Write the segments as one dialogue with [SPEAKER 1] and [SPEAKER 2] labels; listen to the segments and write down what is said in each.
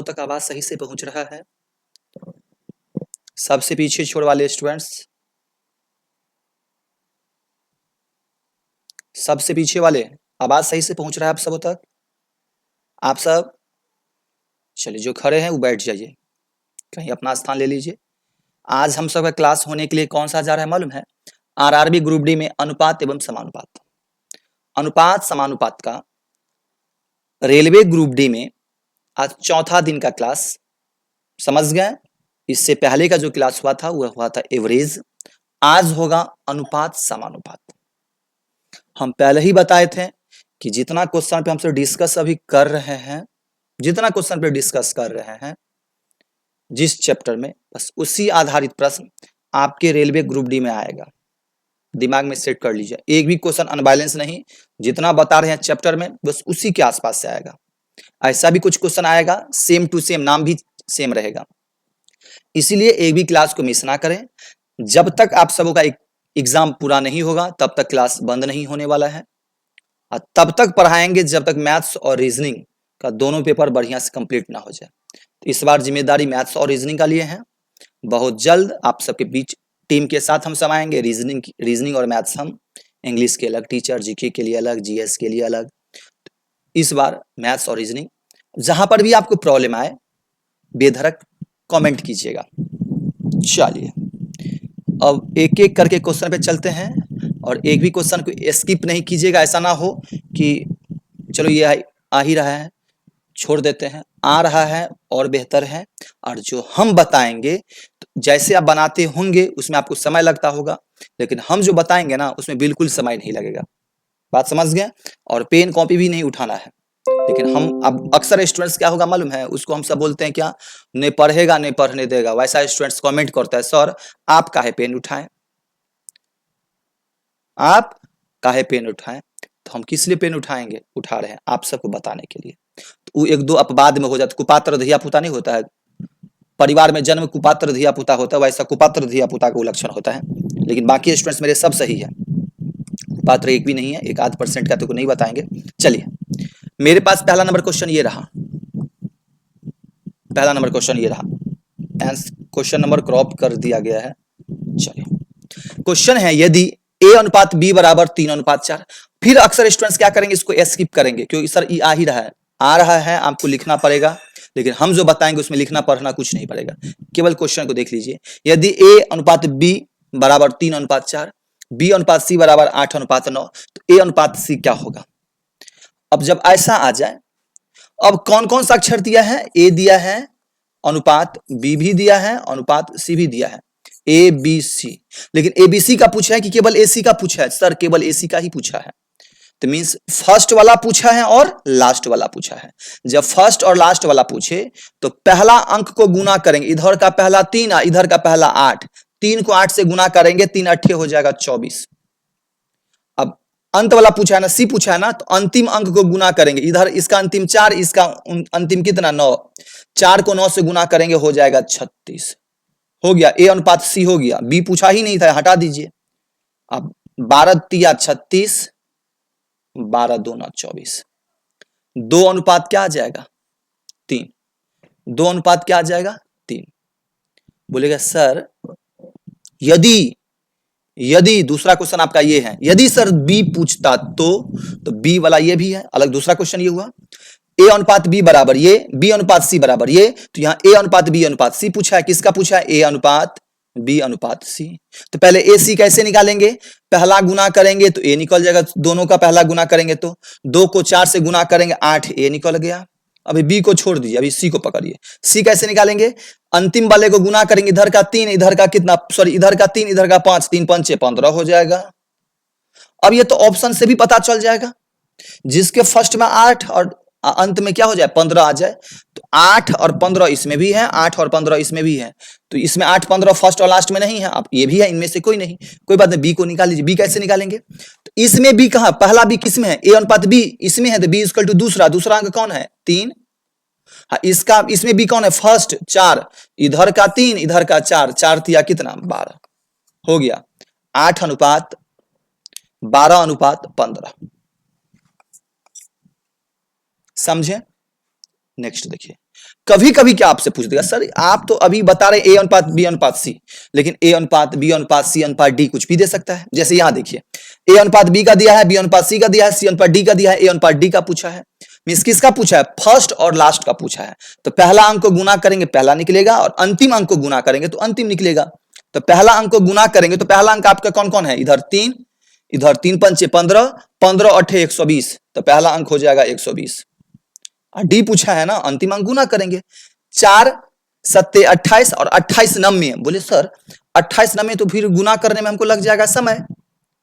[SPEAKER 1] तक आवाज सही से पहुंच रहा है? सबसे पीछे छोड़ वाले स्टूडेंट्स, सबसे पीछे वाले, आवाज सही से पहुंच रहा है आप सबों तक? आप सब चलिए, जो खड़े हैं वो बैठ जाइए, कहीं अपना स्थान ले लीजिए। आज हम सब का क्लास होने के लिए कौन सा जा रहा है मालूम है? आरआरबी ग्रुप डी में अनुपात एवं समानुपात। अनुपात समानुपात का रेलवे ग्रुप डी में आज चौथा दिन का क्लास, समझ गए? इससे पहले का जो क्लास हुआ था वह हुआ था एवरेज, आज होगा अनुपात समानुपात। हम पहले ही बताए थे कि जितना क्वेश्चन पे हमसे डिस्कस अभी कर रहे हैं, जितना क्वेश्चन पे डिस्कस कर रहे हैं जिस चैप्टर में, बस उसी आधारित प्रश्न आपके रेलवे ग्रुप डी में आएगा। दिमाग में सेट कर लीजिए, एक भी क्वेश्चन अनबैलेंस नहीं, जितना बता रहे हैं चैप्टर में बस उसी के आसपास से आएगा। ऐसा भी कुछ क्वेश्चन आएगा सेम टू सेम, नाम भी सेम रहेगा। इसीलिए एक भी क्लास को मिस ना करें। जब तक आप सबों का एग्जाम पूरा नहीं होगा तब तक क्लास बंद नहीं होने वाला है, और तब तक पढ़ाएंगे जब तक मैथ्स और रीजनिंग का दोनों पेपर बढ़िया से कंप्लीट ना हो जाए। तो इस बार जिम्मेदारी मैथ्स और रीजनिंग का लिए है। बहुत जल्द आप सबके बीच टीम के साथ हम सब आएंगे। रीजनिंग और मैथ्स हम, इंग्लिश के अलग टीचर, जीके के लिए अलग, जीएस के लिए अलग। इस बार मैथ्स और रीजनिंग, जहां पर भी आपको प्रॉब्लम आए बेधड़क कमेंट कीजिएगा। चलिए अब एक एक करके क्वेश्चन पे चलते हैं, और एक भी क्वेश्चन को स्किप नहीं कीजिएगा। ऐसा ना हो कि चलो ये आ ही रहा है छोड़ देते हैं, आ रहा है और बेहतर है। और जो हम बताएंगे तो जैसे आप बनाते होंगे उसमें आपको समय लगता होगा, लेकिन हम जो बताएंगे ना उसमें बिल्कुल समय नहीं लगेगा। बात समझ गए? और पेन कॉपी भी नहीं उठाना है। लेकिन हम अब अक्सर स्टूडेंट्स क्या होगा मालूम है, उसको हम सब बोलते हैं क्या, नहीं पढ़ेगा नहीं पढ़ने देगा। वैसा स्टूडेंट्स कमेंट करता है, सर आप काहे पेन उठाएं, आप काहे पेन उठाएं। तो हम किस लिए पेन उठाएंगे, उठा रहे हैं आप सबको बताने के लिए। तो एक दो अपवाद में हो जाता, कुपात्र धिया पुता नहीं होता है, परिवार में जन्म कुपात्र धिया पुता होता है, वैसा कुपात्र धिया पुता का लक्षण होता है। लेकिन बाकी स्टूडेंट्स मेरे सब सही है, कुपात्र एक भी नहीं है, एक आध % का तो नहीं बताएंगे। चलिए मेरे पास पहला नंबर क्वेश्चन ये रहा, पहला नंबर क्वेश्चन ये रहा। क्वेश्चन नंबर क्रॉप कर दिया गया है। चलिए क्वेश्चन है, यदि a अनुपात b बराबर 3:4। फिर अक्सर स्टूडेंट्स क्या करेंगे, इसको स्किप करेंगे क्योंकि सर ये आ ही रहा है, आ रहा है आपको लिखना पड़ेगा, लेकिन हम जो बताएंगे उसमें लिखना पढ़ना कुछ नहीं पड़ेगा, केवल क्वेश्चन को देख लीजिए। यदि a अनुपात b बराबर 3:4, b अनुपात c बराबर 8:9, तो a अनुपात c क्या होगा? अब जब ऐसा आ जाए, अब कौन कौन सा अक्षर दिया है, a दिया है, अनुपात b भी दिया है, अनुपात c भी दिया है, ए बी सी। लेकिन ए बी सी का पूछा है कि केवल ए सी का पूछा है? सर केवल ए सी का ही पूछा है। तो मींस फर्स्ट वाला पूछा है और लास्ट वाला पूछा है। जब फर्स्ट और लास्ट वाला पूछे तो पहला अंक को गुना करेंगे, इधर का पहला 3 इधर का पहला 8, 3 को 8 से गुना करेंगे, 3 8 हो जाएगा 24। अब अंत वाला पूछा है ना, सी पूछा है ना, तो अंतिम अंक को गुना करेंगे, इधर इसका अंतिम 4, इसका अंतिम कितना 9, 4 को 9 से गुना करेंगे हो जाएगा 36। हो गया, ए अनुपात सी हो गया, बी पूछा ही नहीं था, हटा दीजिए। अब 12 तिया 36, 12 दूना 24, 2 अनुपात क्या आ जाएगा 3, 2 अनुपात क्या आ जाएगा 3। बोलेगा सर यदि दूसरा क्वेश्चन आपका ये है, यदि सर बी पूछता तो बी वाला ये भी है अलग, दूसरा क्वेश्चन ये हुआ। ए अनुपात बी बराबर ये, बी अनुपात सी बराबर ये, तो यहाँ ए अनुपात बी अनुपात सी पूछा है। किसका पूछा है? ए अनुपात बी अनुपात सी। तो पहले ए सी कैसे निकालेंगे, पहला गुना करेंगे तो ए निकल जाएगा, दोनों का पहला गुना करेंगे तो 2 को 4 से गुना करेंगे 8, ए निकल गया। अभी बी को छोड़ दीजिए, अभी सी को पकड़िए। सी कैसे निकालेंगे, अंतिम वाले को गुना करेंगे, इधर का 3 इधर का कितना, सॉरी इधर का 3 इधर का 5, 3 5 15 हो जाएगा। अब ये तो ऑप्शन से भी पता चल जाएगा, जिसके फर्स्ट में 8 और अंत में क्या हो जाए 15 आ जाए, तो 8 और 15 इसमें भी है, 8 और 15 इसमें भी है, तो इसमें 8 15 फर्स्ट और लास्ट में नहीं है, अब ये भी है, इनमें से कोई नहीं, कोई बात नहीं, बी को निकाल लीजिए। बी कैसे निकालेंगे, तो इसमें बी कहां, पहला बी किसमें है, ए अनुपात बी इसमें है, तो बी इक्वल टू दूसरा अंक कौन है 3। हाँ इसका, इसमें बी कौन है फर्स्ट 4, इधर का 3 इधर का 4, 4 तिया कितना 12, हो गया 8 अनुपात 12 अनुपात 15। समझे? नेक्स्ट देखिए, कभी कभी क्या आपसे पूछ देगा, सर आप तो अभी बता रहे ए अनुपात बी अनुपात सी, लेकिन ए अनुपात बी अनुपात सी अनुपात डी कुछ भी दे सकता है। जैसे यहां देखिए, ए अनुपात बी का दिया है, बी अनुपात सी का दिया है, सी अनुपात डी का दिया है, ए अनुपात डी का पूछा है। मींस किसका पूछा है? फर्स्ट और लास्ट का पूछा है। तो पहला अंक को गुना करेंगे पहला निकलेगा, और अंतिम अंक को गुना करेंगे तो अंतिम निकलेगा। तो पहला अंक को गुना करेंगे तो पहला अंक आपका कौन कौन है? इधर 3, इधर 3 पंचे 15, 15 अठे 120, तो पहला अंक हो जाएगा 120। डी पूछा है ना, अंतिम अंक गुना करेंगे। 4 सत्ते 28 और 28 नब्बे। बोले सर 28 नब्बे तो फिर गुना करने में हमको लग जाएगा समय।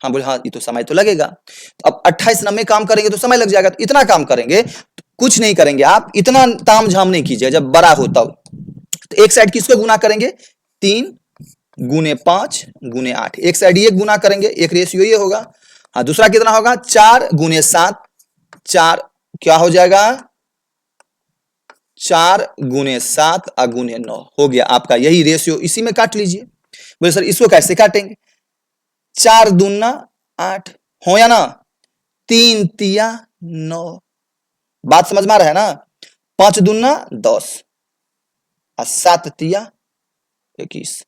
[SPEAKER 1] हाँ बोले हाँ, ये तो समय तो लगेगा। तो अब 28 नब्बे काम करेंगे तो समय लग जाएगा। तो इतना काम करेंगे तो कुछ नहीं करेंगे आप, इतना ताम झाम नहीं कीजिए। जब बड़ा होता हो तो एक साइड किसको गुना करेंगे? 3 गुने 5 गुने 8, एक साइड ये गुना करेंगे, एक रेशियो ये होगा। हाँ दूसरा कितना होगा? 4 गुने 7, 4 क्या हो जाएगा? 4 गुने 7 और गुने 9 हो गया आपका यही रेशियो, इसी में काट लीजिए। बोले सर इसको कैसे काटेंगे? 4 दूना 8 हो या ना, 3 तिया 9। बात समझ में आ रहा है ना? 5 दूना 10 और 7 तिया 21,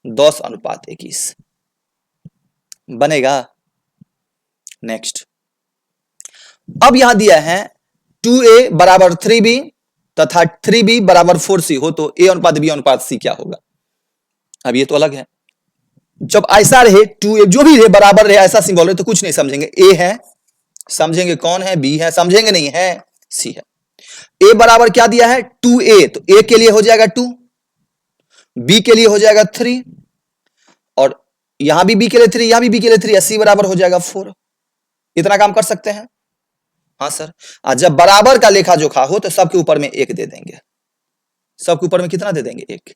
[SPEAKER 1] 10 अनुपात 21 बनेगा। नेक्स्ट, अब यहां दिया है 2a बराबर 3b तथा 3b बराबर 4c हो तो a अनुपात b अनुपात c क्या होगा? अब ये तो अलग है। जब ऐसा रहे 2a जो भी रहे बराबर रहे, ऐसा सिंबल रहे, तो कुछ नहीं समझेंगे। a है समझेंगे कौन है, b है समझेंगे नहीं है, c है। a बराबर क्या दिया है? 2a, तो a के लिए हो जाएगा 2, b के लिए हो जाएगा 3, और यहां भी b के लिए 3, यहां भी b के लिए 3, c बराबर हो जाएगा 4। इतना काम कर सकते हैं? हाँ सर। आज जब बराबर का लेखा जोखा हो तो सबके ऊपर में 1 दे देंगे। सबके ऊपर में कितना दे देंगे? 1।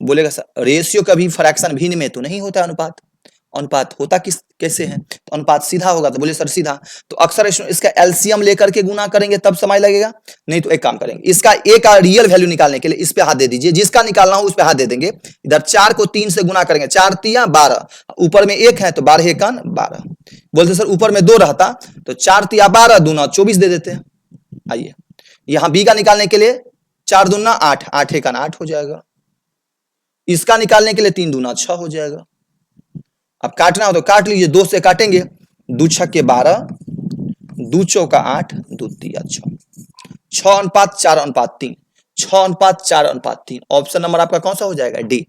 [SPEAKER 1] बोलेगा सर रेशियो कभी फ्रैक्शन भिन्न में तो नहीं होता अनुपात, अनुपात होता किस कैसे है? तो अनुपात सीधा होगा। तो बोले सर सीधा, तो अक्सर इसका एलसीएम लेकर के गुना करेंगे तब समय लगेगा। नहीं तो एक काम करेंगे, इसका ए का रियल वैल्यू निकालने के लिए इस पे हाथ दे दीजिए, जिसका निकालना हो उस पे हाथ दे देंगे। इधर 4 को 3 से गुना करेंगे, 4 तिया 12, ऊपर में 1 है तो 12 एकन 12। बोलते सर ऊपर में 2 रहता तो 4 तिया 12 दूना 24 दे देते। आइए यहां बी का निकालने के लिए 4 दूना 8, 8 एकन 8 हो जाएगा। इसका निकालने के लिए 3 दूना 6 हो जाएगा। अब काटना हो तो काट लीजिए, 2 से काटेंगे, 2 छक्के 12, 2 चौका 8, 2 तिया 6, 6 अनुपात 4 अनुपात 3, 6 अनुपात 4 अनुपात 3। ऑप्शन नंबर आपका कौन सा हो जाएगा? डी।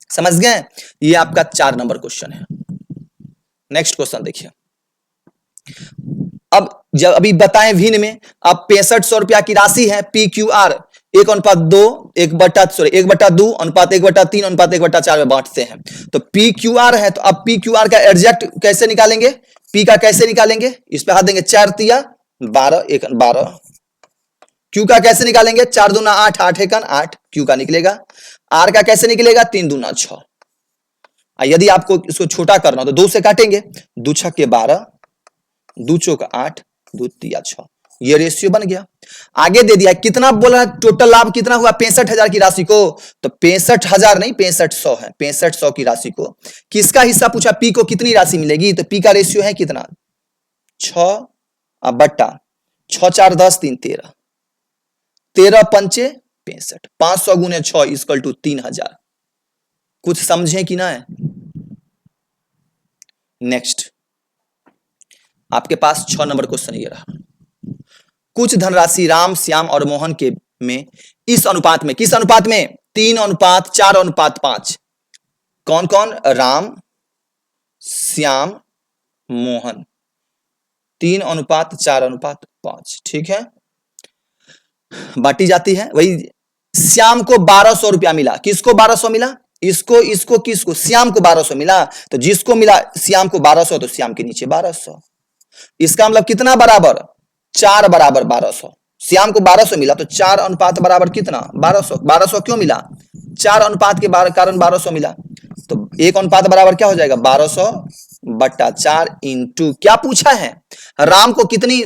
[SPEAKER 1] समझ गए? ये आपका 4 नंबर क्वेश्चन है। नेक्स्ट क्वेश्चन देखिए, अब जब अभी बताएं भिन्न में, अब 6500 रुपया की राशि है पी क्यू आर 1:2 1/2 अनुपात 1/3 अनुपात 1/4 में बांटते हैं। तो पी क्यू आर है, तो अब पी क्यू आर का एग्जैक्ट कैसे निकालेंगे? पी का कैसे निकालेंगे? इस पे हाथ देंगे, 4 तिया 12 एकन 12। क्यू का कैसे निकालेंगे? 4 दूना 8, 8 एकन 8, क्यू का निकलेगा। आर का कैसे निकलेगा? 3 दूना 6। यदि आपको इसको छोटा करना हो तो 2 से काटेंगे, 2 छक्के 12, 2 चौका 8, 2 तिया 6, ये रेशियो बन गया। आगे दे दिया कितना बोला, टोटल लाभ कितना हुआ 65,000 की राशि को, तो 65,000 नहीं 6500 है। 6500 की राशि को किसका हिस्सा पूछा? पी को कितनी राशि मिलेगी? तो पी का रेशियो है कितना? 6 बट्टा 6 4 10 3 13, 13 पंचे 65, 500 गुने 6 इक्वल टू 3000। कुछ समझे कि ना है? नेक्स्ट आपके पास 6 नंबर क्वेश्चन ये रहा। कुछ धनराशि राम श्याम और मोहन के में इस अनुपात में, किस अनुपात में? 3:4:5। कौन कौन? राम श्याम मोहन, 3:4:5। ठीक है, बांटी जाती है। वही श्याम को 1200 रुपया मिला। किसको 1200 मिला? इसको इसको किसको? श्याम को 1200 मिला। तो जिसको मिला श्याम को 1200 तो श्याम के नीचे 1200। इसका मतलब कितना बराबर? 4 बराबर 1200। श्याम को 1200 मिला तो 4 अनुपात बराबर कितना? 1200। 1200 क्यों मिला? 4 अनुपात के कारण 1200 मिला। तो 1 अनुपात बराबर क्या हो जाएगा? 1200/4 इंटू क्या पूछा है? राम को कितनी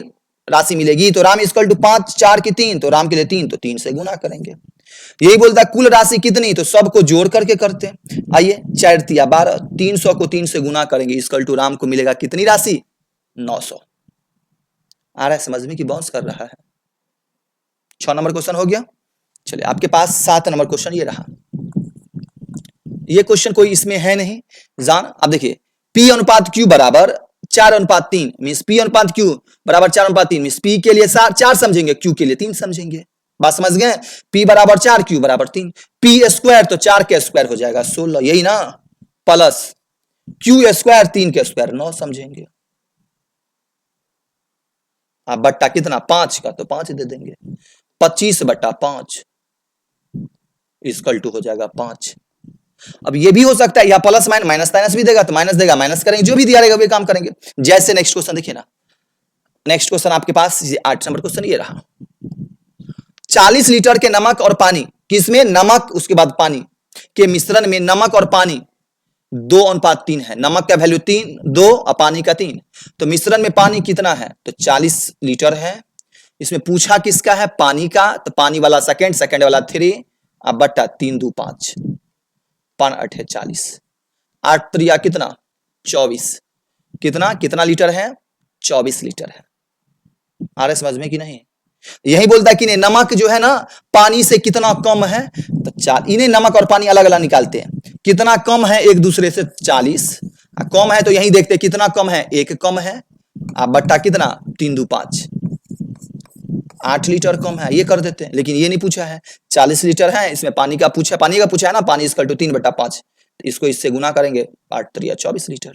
[SPEAKER 1] राशि मिलेगी? तो राम इक्वल टू 5 4 की 3, तो राम के लिए 3, तो 3 से गुना करेंगे। यही बोलता है कुल राशि कितनी, तो सबको जोड़ करके करते हैं। आइए 4 तिया 12, 300 को 3 से गुना करेंगे, इक्वल टू राम को मिलेगा कितनी राशि? 900। आ रहा है समझ में कि बाउंस कर रहा है? 6 नंबर क्वेश्चन हो गया। चलिए आपके पास 7 नंबर क्वेश्चन ये रहा। ये क्वेश्चन कोई इसमें है नहीं जान। अब देखिए P अनुपात Q बराबर 4:3 मीन्स P अनुपात Q बराबर 4:3 मीन्स P के लिए 4 समझेंगे, Q के लिए 3 समझेंगे। बात समझ गए? P बराबर 4 Q बराबर 3, P स्क्वायर तो 4 के स्क्वायर हो जाएगा 16, यही ना, प्लस Q स्क्वायर 3 के स्क्वायर 9 समझेंगे। आप बट्टा कितना 5 का तो 5 दे देंगे, 25/5 इक्वल टू हो जाएगा 5। अब ये भी हो सकता है या प्लस माइनस माइनस भी देगा तो माइनस देगा, माइनस करेंगे, जो भी दिया रहेगा वो काम करेंगे। जैसे नेक्स्ट क्वेश्चन देखिए ना, नेक्स्ट क्वेश्चन आपके पास 8 नंबर क्वेश्चन ये रहा। 40 लीटर के नमक और पानी, किसमें नमक उसके बाद पानी के मिश्रण में नमक और पानी 2:3 है। नमक का वैल्यू 3 2 और पानी का 3, तो मिश्रण में पानी कितना है तो 40 लीटर है। इसमें पूछा किसका है, पानी का, तो पानी वाला सेकंड, सेकंड वाला 3 अब बट्टा 3 2 5 5 8 40, 8 त्रिया कितना 24, कितना कितना लीटर है 24 लीटर है। आ रहा है समझ में कि नहीं? यही बोलता है कि नहीं नमक जो है ना पानी से कितना कम है, तो इन्हें नमक और पानी अलग अलग निकालते हैं, कितना कम है एक दूसरे से 40, कम है तो यही देखते हैं कितना कम है, 1 कम है, आप बट्टा कितना 3 2 5 8 लीटर कम है, ये कर देते हैं। लेकिन ये नहीं पूछा है, 40 लीटर है, इसमें पानी का पूछा है ना, पानी इक्वल टू 3/5, इसको इससे गुना करेंगे 8 3 24 लीटर।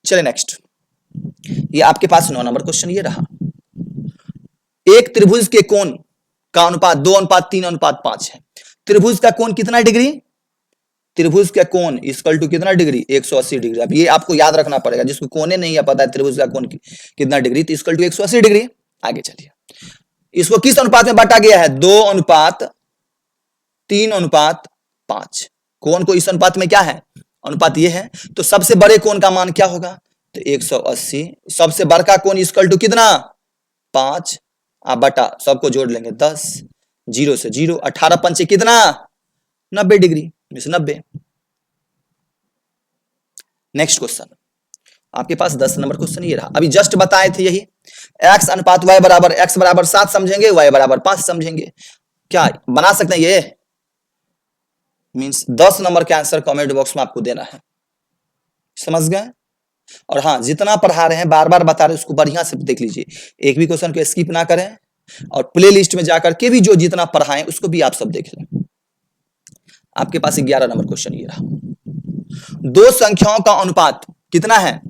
[SPEAKER 1] चले नेक्स्ट, ये आपके पास 9 नंबर क्वेश्चन ये रहा। एक त्रिभुज के कोण का अनुपात 2:3:5 है। त्रिभुज का कोण कितना डिग्री, त्रिभुज का कोण इक्वल टू कितना डिग्री 180 डिग्री। अब ये आपको याद रखना पड़ेगा, जिसको कोने नहीं है पता है त्रिभुज का कोण कितना डिग्री, तो इक्वल टू 180 डिग्री। आगे चलिए, इसको किस अनुपात में बांटा गया है 2:3:5। कोण को इस अनुपात में क्या है, अनुपात ये है, तो सबसे बड़े कोण का मान क्या होगा तो 180, सबसे बड़का कोण इक्वल टू कितना 5, आप बटा सबको जोड़ लेंगे 10, 0 से 0, 18 पंचे कितना 90 डिग्री, 90। नेक्स्ट क्वेश्चन आपके पास 10 नंबर क्वेश्चन ये रहा। अभी जस्ट बताए थे यही, x अनुपात y बराबर, x बराबर 7 समझेंगे, y बराबर 5 समझेंगे। क्या बना सकते हैं, ये मींस 10 नंबर का आंसर कमेंट बॉक्स में आपको देना है, समझ गए? और हाँ, जितना पढ़ा रहे हैं बार बार बता रहे हैं उसको बढ़िया से देख लीजिए, एक भी क्वेश्चन को स्किप ना करें, और प्ले लिस्ट में जाकर के भी जो जितना पढ़ाएं उसको भी आप सब देख लें। आपके पास 11 नंबर क्वेश्चन ये रहा। दो संख्याओं का अनुपात कितना है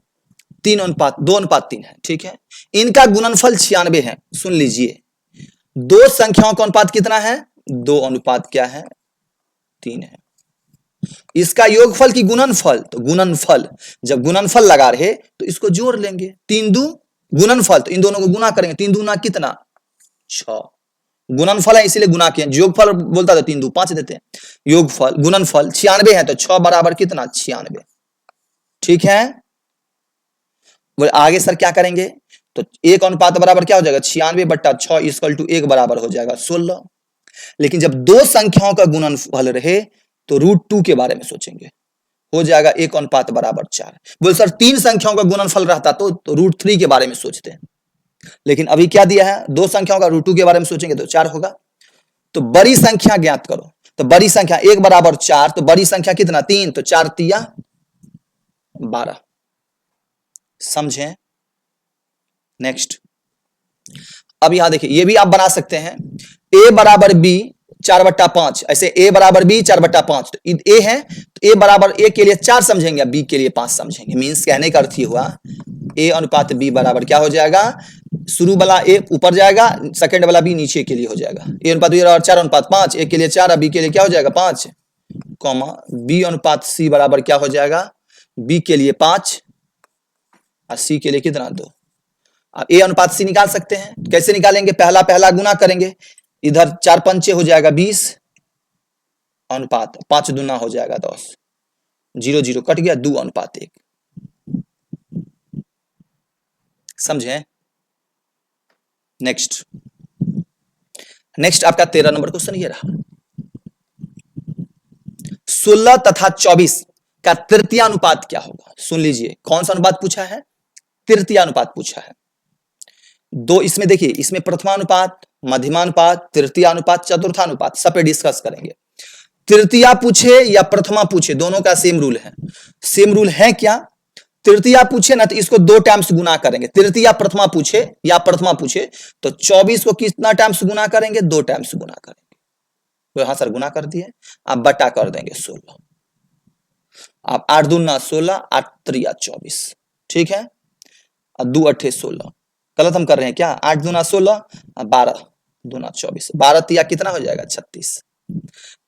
[SPEAKER 1] 2:3 है, ठीक है, इनका गुणनफल 96 है। सुन लीजिए, दो संख्याओं का अनुपात कितना है 2:3 क्या है 3 है, इसका योगफल की गुणनफल, तो गुणनफल जब गुणनफल लगा रहे तो इसको जोड़ लेंगे, 3 2 गुणनफल, तो इन दोनों को गुना करेंगे, 3 दूना कितना 6, गुणनफल है इसीलिए गुना किया, योगफल बोलता था 3 2 5 देते हैं, योगफल गुणनफल 96 है तो 6 बराबर कितना 96, ठीक है। वो आगे सर क्या करेंगे, तो 1 अनुपात बराबर क्या हो जाएगा 96/6 इक्वल टू 1 बराबर हो जाएगा 16। लेकिन जब दो संख्याओं का गुणनफल रहे तो √2 के बारे में सोचेंगे, हो जाएगा 1 अनुपात बराबर 4। बोल सर 3 संख्याओं का गुणनफल रहता तो √3 के बारे में सोचते हैं, लेकिन अभी क्या दिया है दो संख्याओं का √2 के बारे में सोचेंगे तो 4 होगा। तो बड़ी संख्या ज्ञात करो, तो बड़ी संख्या 1 बराबर 4, तो बड़ी संख्या कितना 3, तो 4 3 12, समझे? नेक्स्ट, अब यहां देखिए, ये भी आप बना सकते हैं, a बराबर b 4/5, ऐसे a बराबर b 4/5, तो a है तो a बराबर a के लिए 4 समझेंगे, b के लिए 5 समझेंगे। मींस कहने का अर्थ ये हुआ a अनुपात b बराबर क्या हो जाएगा, शुरू वाला a ऊपर जाएगा, सेकंड वाला b नीचे के लिए हो जाएगा, a अनुपात b बराबर 4:5, a के लिए 4 b के लिए क्या हो जाएगा 5, कॉमा b अनुपात c बराबर क्या हो जाएगा, b के लिए 5 और c के लिए कितना 2। अब a अनुपात c निकाल सकते हैं, कैसे निकालेंगे, पहला पहला गुना करेंगे, इधर 4 पंचे हो जाएगा 20, अनुपात 5 दूना हो जाएगा 10, 0 0 कट गया, 2:1, समझे? नेक्स्ट, नेक्स्ट आपका 13 नंबर क्वेश्चन ये रहा। 16 तथा 24 का तृतीय अनुपात क्या होगा। सुन लीजिए, कौन सा अनुपात पूछा है, तृतीय अनुपात पूछा है। दो इसमें देखिए, इसमें प्रथमानुपात मध्यमानुपात, तृतीयानुपात, चतुर्थानुपात, सब पे डिस्कस करेंगे। तृतीया पूछे या प्रथमा पूछे, दोनों का सेम रूल है। सेम रूल है क्या? तृतीया पूछे ना तो इसको 2 टाइम्स गुना करेंगे। तृतीया प्रथमा पूछे या प्रथमा पूछे तो 24 को कितना टाइम्स गुना करेंगे? 2 टाइम्स गुना करेंगे। तो हाँ सर गुना कर दिए, आप बटा कर देंगे 16। आप 8 दूना 16, 8 त्रिया 24, ठीक है। 2 अट्ठे 16, गलत हम कर रहे हैं क्या? 8 दूना 16, 12 दूना 24, 12 तिया कितना हो जाएगा? 36।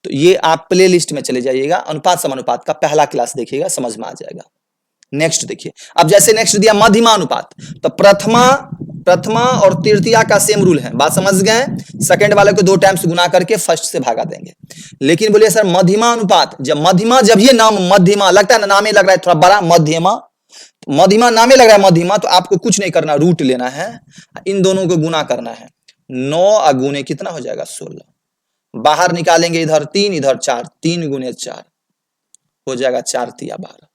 [SPEAKER 1] तो ये आप प्ले लिस्ट में चले जाइएगा, अनुपात समानुपात का पहला क्लास देखिएगा, समझ में आ जाएगा। नेक्स्ट देखिए, अब जैसे नेक्स्ट दिया मध्यमानुपात, तो प्रथमा और तृतीया का सेम रूल है, बात समझ गए। सेकंड वाले को 2 टाइम्स गुना करके फर्स्ट से भागा देंगे। लेकिन बोलिए सर मध्यमानुपात, जब ये नाम मध्यमा लगता है ना, नामे लग रहा है थोड़ा बड़ा, मध्यमा नामे लग रहा है मध्यमा, तो आपको कुछ नहीं करना, रूट लेना है, इन दोनों को गुना करना है। 9 अगुने कितना हो जाएगा? 16। बाहर निकालेंगे, इधर 3 इधर 4, 3 गुने 4 हो जाएगा 4 तिया 12।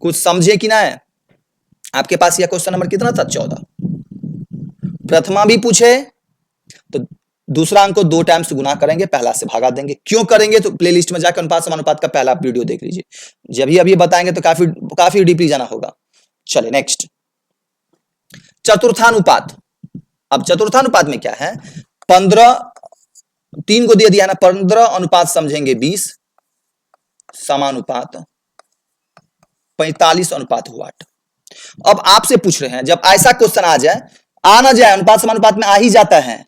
[SPEAKER 1] कुछ समझे कि ना है? आपके पास यह क्वेश्चन नंबर कितना था? 14। प्रथमा भी पूछे तो दूसरा अंक को 2 टाइम्स गुना करेंगे, पहला से भागा देंगे। क्यों करेंगे? तो प्लेलिस्ट में जाकर अनुपात समानुपात का पहला वीडियो देख लीजिए, जब ही अभी बताएंगे तो काफी डीपली जाना होगा। चले नेक्स्ट, चतुर्थानुपात। अब चतुर्थानुपात में क्या है? 15, 3 को दे दिया ना, 15 अनुपात समझेंगे 20 समानुपात 45 अनुपात हुआ 8। अब आपसे पूछ रहे हैं, जब ऐसा क्वेश्चन आ ना जाए, अनुपात समानुपात में आ ही जाता है,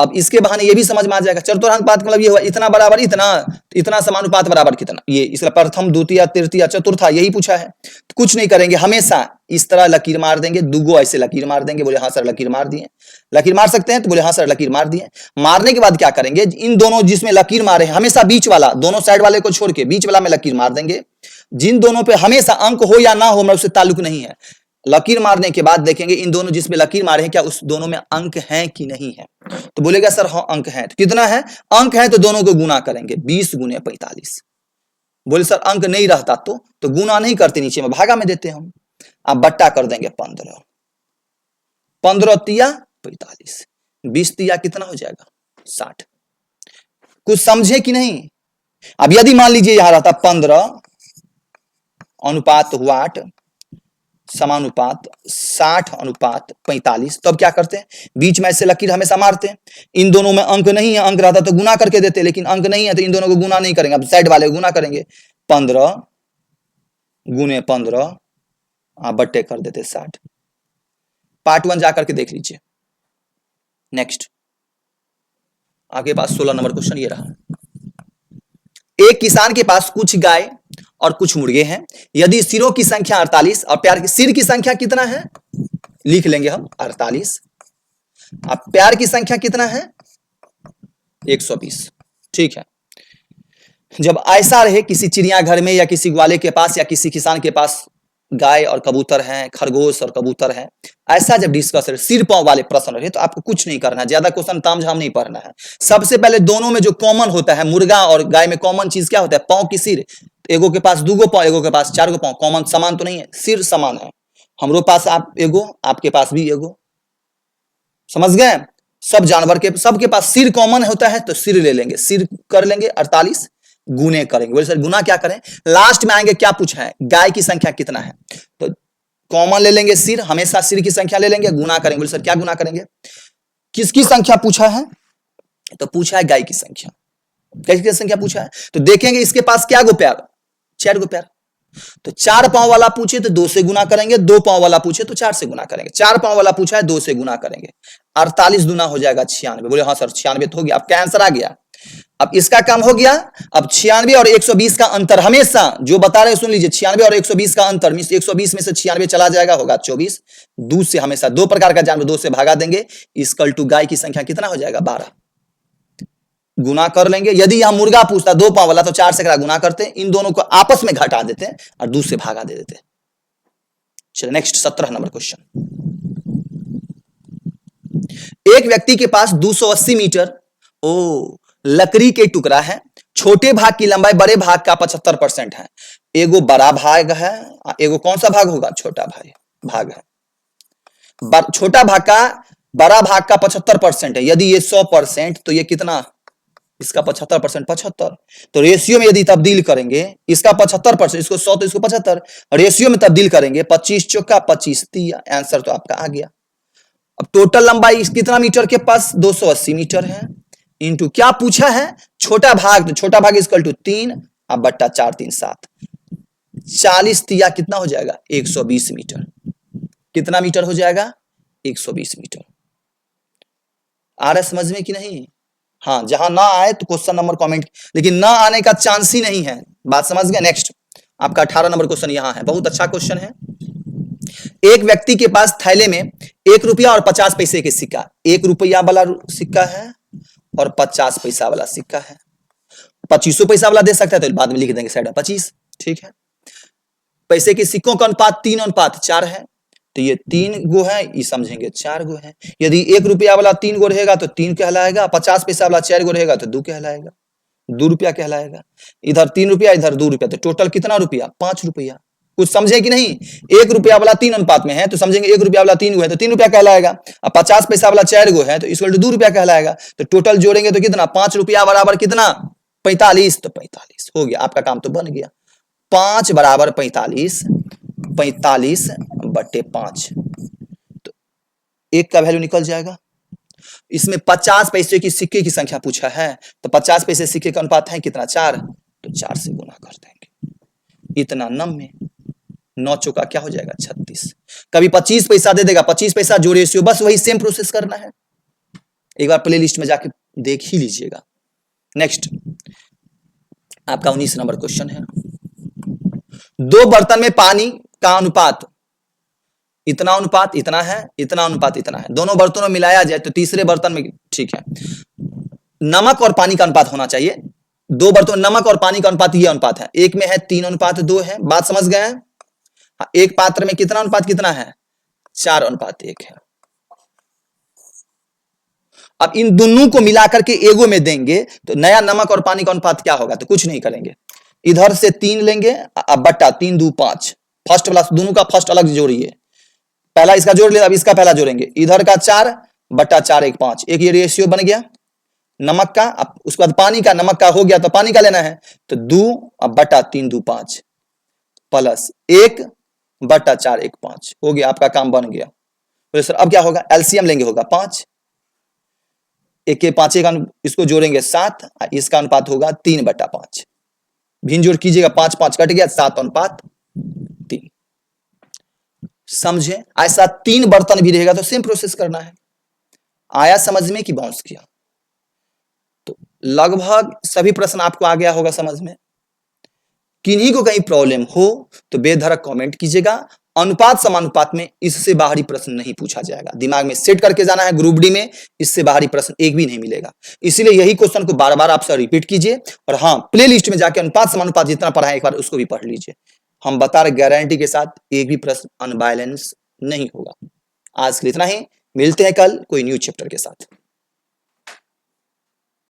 [SPEAKER 1] अब इसके बहाने ये भी समझ में आ जाएगा। चतुर्थानुपात मतलब ये हुआ इतना बराबर इतना समानुपात बराबर कितना, ये इसका प्रथम द्वितीय तृतीय चतुर्था यही पूछा है। तो कुछ नहीं करेंगे, हमेशा इस तरह लकीर मार देंगे, दुगो ऐसे लकीर मार देंगे। बोले हाँ सर लकीर मार दिए, लकीर मार सकते हैं? तो बोले हाँ सर लकीर मार दिए। मारने के बाद क्या करेंगे? इन दोनों जिसमें लकीर मारे हैं, हमेशा बीच वाला, दोनों साइड वाले को छोड़ के बीच वाला में लकीर मार देंगे। जिन दोनों पे हमेशा अंक हो या ना हो, मैं उससे ताल्लुक नहीं है। लकीर मारने के बाद देखेंगे इन दोनों जिसमें लकीर मारे हैं, क्या उस दोनों में अंक हैं कि नहीं है। तो बोलेगा सर हाँ अंक हैं। तो कितना है? अंक है तो दोनों को गुना करेंगे, 20 गुने 45। बोले सर अंक नहीं रहता तो गुना नहीं करते, नीचे में भागा में देते हम। आप बट्टा कर देंगे 15, 15 तिया 45, 20 तिया कितना हो जाएगा? 60। कुछ समझे कि नहीं? अब यदि मान लीजिए यहां रहता 15 अनुपात हुआ 8 समानुपात 60 अनुपात 45, तो अब क्या करते हैं? बीच में ऐसे लकीर हमेशा मारते हैं। इन दोनों में अंक नहीं है, अंक रहता तो गुना करके देते, लेकिन अंक नहीं है तो इन दोनों को गुना नहीं करेंगे, अब साइड वाले को गुना करेंगे। 15 गुने 15 आप बट्टे कर देते 60। पार्ट 1 जाकर के देख लीजिए। नेक्स्ट आपके पास 16 नंबर क्वेश्चन ये रहा। एक किसान के पास कुछ गाय और कुछ मुर्गे हैं। यदि सिरों की संख्या 48 और प्यार की सिर की संख्या कितना है? लिख लेंगे हम 48। अब प्यार की संख्या कितना है? 120। ठीक है। जब ऐसा रहे किसी चिड़ियाघर में या किसी ग्वाले के पास या किसी किसान के पास गाय और कबूतर हैं, खरगोश और कबूतर हैं, ऐसा जब डिस्कस रहे, सिर पांव वाले प्रश्न रहे, तो आपको कुछ नहीं करना है, ज्यादा क्वेश्चन तामझाम नहीं पढ़ना है। सबसे पहले दोनों में जो कॉमन होता है, मुर्गा और गाय में कॉमन चीज क्या होता है? पांव की सिर। एगो के पास 2 गो पांव, एगो के पास 4 गो पांव, कॉमन समान तो नहीं है, सिर समान है। हमरो पास आप एगो, आपके पास भी एगो, समझ गए? सब जानवर के सबके पास सिर कॉमन होता है, तो सिर ले लेंगे, सिर कर लेंगे 48 गुने करेंगे। बोले सर गुना क्या करें? लास्ट में आएंगे क्या पूछा है? गाय की संख्या कितना है, तो कॉमन ले लेंगे सिर, हमेशा सिर की संख्या ले लेंगे, गुना करेंगे। बोले सर क्या गुना करेंगे? किसकी संख्या पूछा है? तो पूछा है गाय की संख्या। गाय की संख्या पूछा है तो देखेंगे इसके पास क्या गो पैर? 4 गो पैर। तो 4 पांव वाला पूछे तो 2 से गुना करेंगे, 2 पांव वाला पूछे तो 4 से गुना करेंगे। 4 पांव वाला पूछा है 2 से गुना करेंगे, 48 दूना हो जाएगा 96। बोले हाँ सर 96 तो हो गया। अब क्या आंसर आ गया? अब इसका काम हो गया। अब 96 और 120 का अंतर हमेशा जो बता रहे सुन लीजिए, 96 और 120 का अंतर मींस 120 में से 96 चला जाएगा, होगा 24। 2 से हमेशा 2 प्रकार का जानवर 2 से भागा देंगे, इक्वल टू गाय की संख्या कितना हो जाएगा? 12। गुना कर लेंगे। यदि यहां मुर्गा पूछता 2 पांव वाला तो 4 से गुना करते, इन दोनों को आपस में घटा देते और 2 से भागा दे देते। चलिए नेक्स्ट 17 नंबर क्वेश्चन। एक व्यक्ति के पास 280 मीटर लकड़ी के टुकड़ा है। छोटे भाग की लंबाई बड़े भाग का 75% है। एगो बड़ा भाग है, एगो कौन सा भाग होगा? छोटा भाग है। छोटा भाग का बड़ा भाग का 75% है, यदि ये 100% तो ये कितना, इसका 75% 75। तो रेशियो में यदि तब्दील करेंगे, इसका 75%, इसको 100 तो इसको 75, रेशियो में तब्दील करेंगे 25 चौका 25 तिया, आंसर तो आपका आ गया। अब टोटल लंबाई कितना मीटर के पास, 280 मीटर है, इंटू क्या पूछा है, छोटा भाग, तो छोटा भाग इक्वल टू 3 अब बट्टा 4 3 7, 40 तिया कितना हो जाएगा, 120 मीटर। कितना मीटर हो जाएगा, 120 मीटर। आ रहा है समझ में कि नहीं? हाँ, जहां ना आए तो क्वेश्चन नंबर कमेंट, लेकिन ना आने का चांस ही नहीं है, बात समझ गए। नेक्स्ट आपका 18 नंबर क्वेश्चन यहां है, बहुत अच्छा क्वेश्चन है। एक व्यक्ति के पास थैले में 1 रुपया और 50 पैसे के सिक्का, 1 रुपया वाला सिक्का है और 50 पैसा वाला सिक्का है। 25 पैसा वाला दे सकता है तो बाद में लिख देंगे साइड में 25, ठीक है। पैसे के सिक्कों का अनुपात 3:4 है, तो ये 3 गो है, ये समझेंगे 4 गो है। यदि 1 रुपया वाला 3 गो रहेगा तो 3 कहलाएगा, 50 पैसा वाला 4 गो रहेगा तो 2 कहलाएगा, 2 रुपया कहलाएगा। इधर 3 रुपया इधर 2 रुपया, तो टोटल कितना रुपया, 5 रुपया। कुछ समझे कि नहीं? 1 रुपया वाला 3 अनुपात में है तो समझेंगे 1 रुपया वाला 3 गो है तो 3 रुपया कहलाएगा, अब 50 पैसा वाला 4 गो है तो इक्वल टू 2 रुपया कहलाएगा। तो टोटल जोड़ेंगे तो कितना, 5 रुपया बराबर कितना, 45, तो 45 हो गया, आपका काम तो बन गया। 5 बराबर 45, 45 बट्टे 5, तो 1 का वैल्यू निकल जाएगा। इसमें 50 पैसे की सिक्के की संख्या पूछा है, तो 50 पैसे सिक्के का अनुपात है कितना, 4, तो 4 से गुना कर देंगे, इतना 90, 9 चौका क्या हो जाएगा, 36। कभी 25 पैसा दे देगा, 25 पैसा जो रेशियो, बस वही सेम प्रोसेस करना है, एक बार प्ले लिस्ट में जाके देख ही लीजिएगा। नेक्स्ट आपका 19 नंबर क्वेश्चन है। 2 बर्तन में पानी का अनुपात, इतना अनुपात इतना है, इतना अनुपात इतना है, दोनों बर्तनों में मिलाया जाए तो तीसरे बर्तन में, ठीक है, नमक और पानी का अनुपात होना चाहिए। 2 बर्तन नमक और पानी का अनुपात ये अनुपात है, एक में है 3:2 है, बात समझ गए हैं। एक पात्र में कितना अनुपात कितना है, 4:1 है। अब इन दोनों को मिलाकर के एगो में देंगे तो नया नमक और पानी का अनुपात क्या होगा, तो कुछ नहीं करेंगे, इधर से 3 लेंगे, अब बट्टा 3 2 5, फर्स्ट वाला दोनों का फर्स्ट अलग जोड़िए, पहला इसका जोड़ लिया, अब इसका पहला जोड़ेंगे, इधर का 4 बट्टा 4 1 5, एक ये रेशियो बन गया नमक का। अब उसके बाद पानी का, नमक का हो गया तो पानी का लेना है, तो 2 अब बट्टा 3 2 5 प्लस 1 बट्टा 4 1 5 हो गया, आपका काम बन गया। तो सर अब क्या होगा, एलसीएम लेंगे, होगा 5, 1 के 5 का इसको जोड़ेंगे 7, इसका अनुपात होगा 3/5, भिन्न जोड़ कीजिएगा, 5 5 कट गया, 7:3। समझे? ऐसा 3 बर्तन भी रहेगा तो सेम प्रोसेस करना है। आया समझ में कि बाउंस किया? तो लगभग सभी प्रश्न आपको आ गया होगा समझ में। किन्हीं को कहीं प्रॉब्लम हो तो बेधड़क कमेंट कीजिएगा। अनुपात समानुपात में इससे बाहरी प्रश्न नहीं पूछा जाएगा, दिमाग में सेट करके जाना है। ग्रुप डी में इससे बाहरी प्रश्न एक भी नहीं मिलेगा, इसीलिए यही क्वेश्चन को बार बार आप सर रिपीट कीजिए। और हाँ, प्ले लिस्ट में जाके अनुपात समानुपात जितना पढ़ा है एक बार उसको भी पढ़ लीजिए। हम बता रहे गारंटी के साथ एक भी प्रश्न अनबैलेंस नहीं होगा। आज के लिए इतना ही, मिलते हैं कल कोई न्यू चैप्टर के साथ।